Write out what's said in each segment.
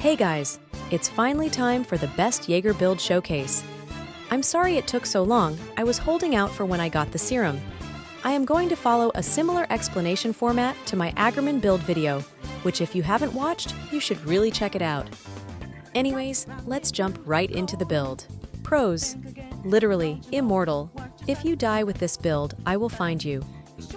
Hey guys, it's finally time for the best Yeager build showcase. I'm sorry it took so long, I was holding out for when I got the serum. I am going to follow a similar explanation format to my Agriment build video, which if you haven't watched, you should really check it out. Anyways, let's jump right into the build. Pros. Literally, immortal. If you die with this build, I will find you.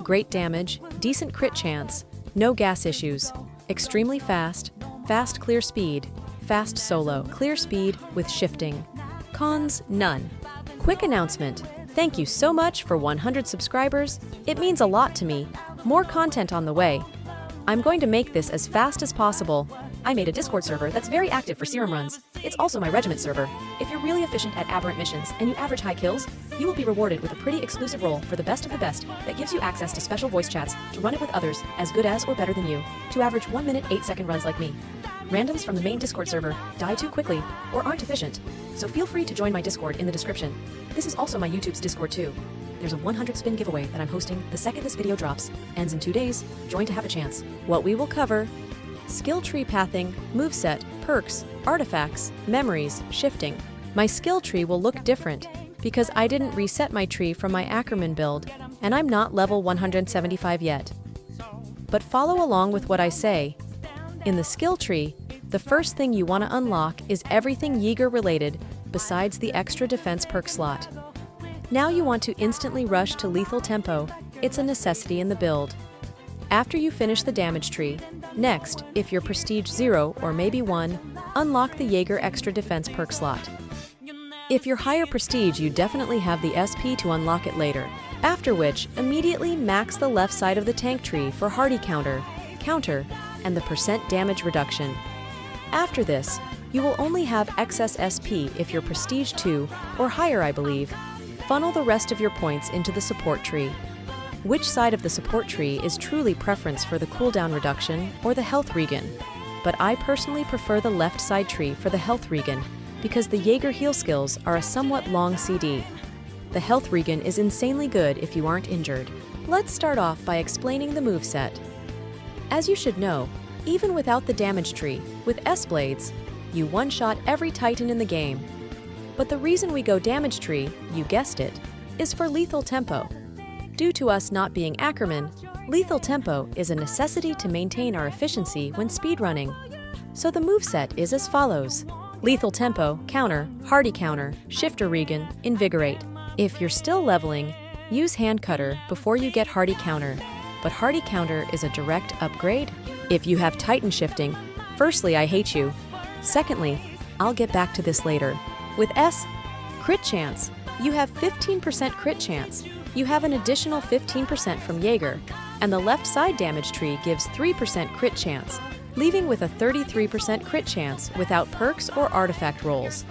Great damage, decent crit chance, no gas issues, extremely fast, fast clear speed, fast solo, clear speed with shifting. Cons, none. Quick announcement. Thank you so much for 100 subscribers. It means a lot to me. More content on the way. I'm going to make this as fast as possible. I made a Discord server that's very active for serum runs. It's also my Regiment server. If you're really efficient at aberrant missions and you average high kills, you will be rewarded with a pretty exclusive role for the best of the best that gives you access to special voice chats to run it with others as good as or better than you, to average 1 minute 8-second runs like me. Randoms from the main Discord server die too quickly or aren't efficient, so feel free to join my Discord in the description. This is also my YouTube's Discord too. There's a 100 spin giveaway that I'm hosting the second this video drops. Ends in 2 days. Join to have a chance. What we will cover: skill tree pathing, moveset, perks, artifacts, memories, shifting. My skill tree will look different because I didn't reset my tree from my Agriment build, and I'm not level 175 yet. But follow along with what I say. In the skill tree, the first thing you want to unlock is everything Yeager related besides the extra defense perk slot. Now you want to instantly rush to lethal tempo. It's a necessity in the build. After you finish the damage tree, next, if you're prestige 0 or maybe 1, unlock the Yeager extra defense perk slot. If you're higher prestige, you definitely have the SP to unlock it later. After which, immediately max the left side of the tank tree for hardy counter, and the % damage reduction. After this, you will only have excess SP if you're prestige 2 or higher, I believe. Funnel the rest of your points into the support tree. Which side of the support tree is truly preference for the cooldown reduction or the health regen? But I personally prefer the left side tree for the health regen because the Yeager heal skills are a somewhat long CD. The health regen is insanely good if you aren't injured. Let's start off by explaining the moveset. As you should know, even without the damage tree, with S-Blades, you one-shot every Titan in the game. But the reason we go damage tree, you guessed it, is for lethal tempo. Due to us not being Ackerman, lethal tempo is a necessity to maintain our efficiency when speedrunning. So the moveset is as follows: lethal tempo, counter, hardy counter, shifter regen, invigorate. If you're still leveling, use hand cutter before you get hardy counter. But hardy counter is a direct upgrade. If you have Titan shifting, firstly, I hate you. Secondly, I'll get back to this later. With S, crit chance, you have 15% crit chance. You have an additional 15% from Yeager, and the left side damage tree gives 3% crit chance, leaving with a 33% crit chance without perks or artifact rolls.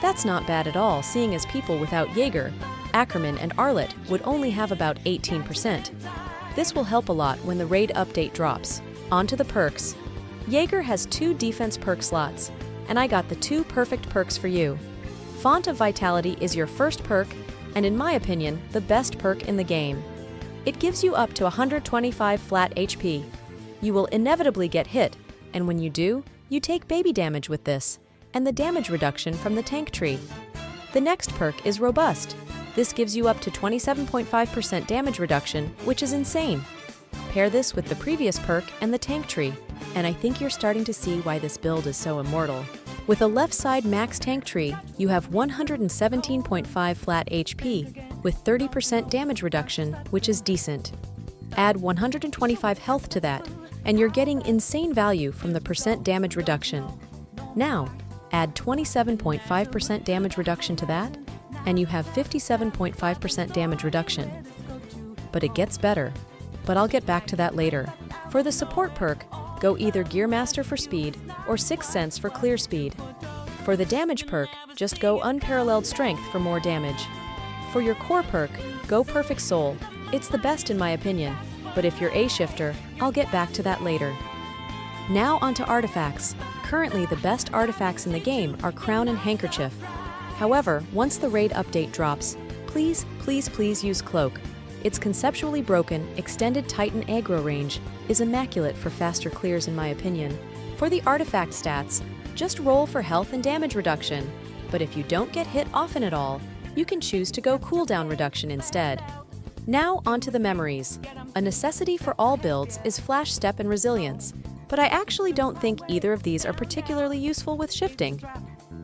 That's not bad at all, seeing as people without Yeager, Ackerman, and Arlet would only have about 18%. This will help a lot when the raid update drops. On to the perks. Yeager has 2 defense perk slots, and I got the 2 perfect perks for you. Font of Vitality is your first perk, and in my opinion, the best perk in the game. It gives you up to 125 flat HP. You will inevitably get hit, and when you do, you take baby damage with this, and the damage reduction from the tank tree. The next perk is Robust. This gives you up to 27.5% damage reduction, which is insane. Pair this with the previous perk and the tank tree, and I think you're starting to see why this build is so immortal. With a left side max tank tree, you have 117.5 flat HP with 30% damage reduction, which is decent. Add 125 health to that, and you're getting insane value from the % damage reduction. Now, add 27.5% damage reduction to that, and you have 57.5% damage reduction. But it gets better, but I'll get back to that later. For the support perk, go either Gear Master for speed or Sixth Sense for clear speed. For the damage perk, just go Unparalleled Strength for more damage. For your core perk, go Perfect Soul. It's the best in my opinion, but if you're A shifter, I'll get back to that later. Now onto artifacts. Currently the best artifacts in the game are Crown and Handkerchief. However, once the raid update drops, please use Cloak. Its conceptually broken, extended Titan aggro range is immaculate for faster clears in my opinion. For the artifact stats, Just roll for health and damage reduction, but if you don't get hit often at all, you can choose to go cooldown reduction instead. Now onto the memories. A necessity for all builds is Flash Step and Resilience, but I actually don't think either of these are particularly useful with shifting.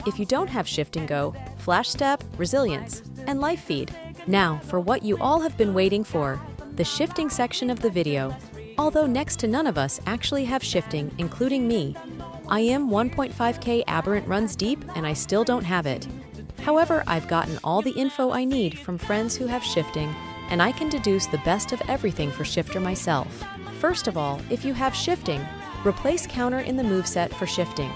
If you don't have Shifting Go, Flash Step, Resilience, and Life Feed. Now for what you all have been waiting for, the shifting section of the video. Although next to none of us actually have shifting, including me, I am 1.5k aberrant runs deep and I still don't have it. However, I've gotten all the info I need from friends who have shifting, and I can deduce the best of everything for shifter myself. First of all, if you have shifting, replace counter in the moveset for shifting.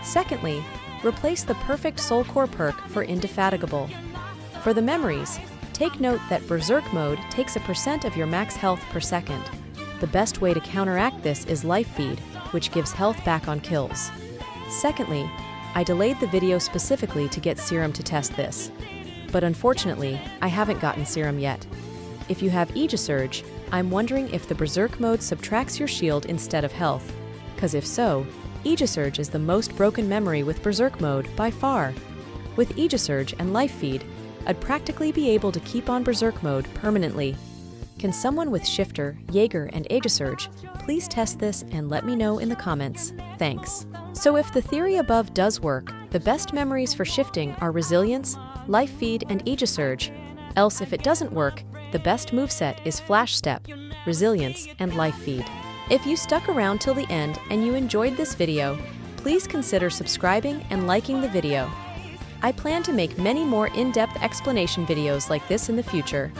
Secondly, replace the perfect soul core perk for indefatigable. For the memories, take note that Berserk mode takes a % of your max health per second. The best way to counteract this is Life Feed, which gives health back on kills. Secondly, I delayed the video specifically to get Serum to test this. But unfortunately, I haven't gotten Serum yet. If you have Aegisurge, I'm wondering if the Berserk mode subtracts your shield instead of health. Cause if so, Aegisurge is the most broken memory with Berserk mode by far. With Aegisurge and Life Feed, I'd practically be able to keep on Berserk mode permanently. Can someone with Shifter, Yeager, and Aegisurge please test this and let me know in the comments? Thanks. So if the theory above does work, the best memories for shifting are Resilience, Life Feed, and Aegisurge. Else if it doesn't work, the best moveset is Flash Step, Resilience, and Life Feed. If you stuck around till the end and you enjoyed this video, please consider subscribing and liking the video. I plan to make many more in-depth explanation videos like this in the future.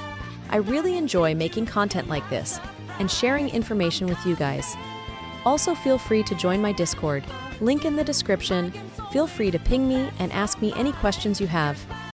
I really enjoy making content like this and sharing information with you guys. Also feel free to join my Discord, link in the description. Feel free to ping me and ask me any questions you have.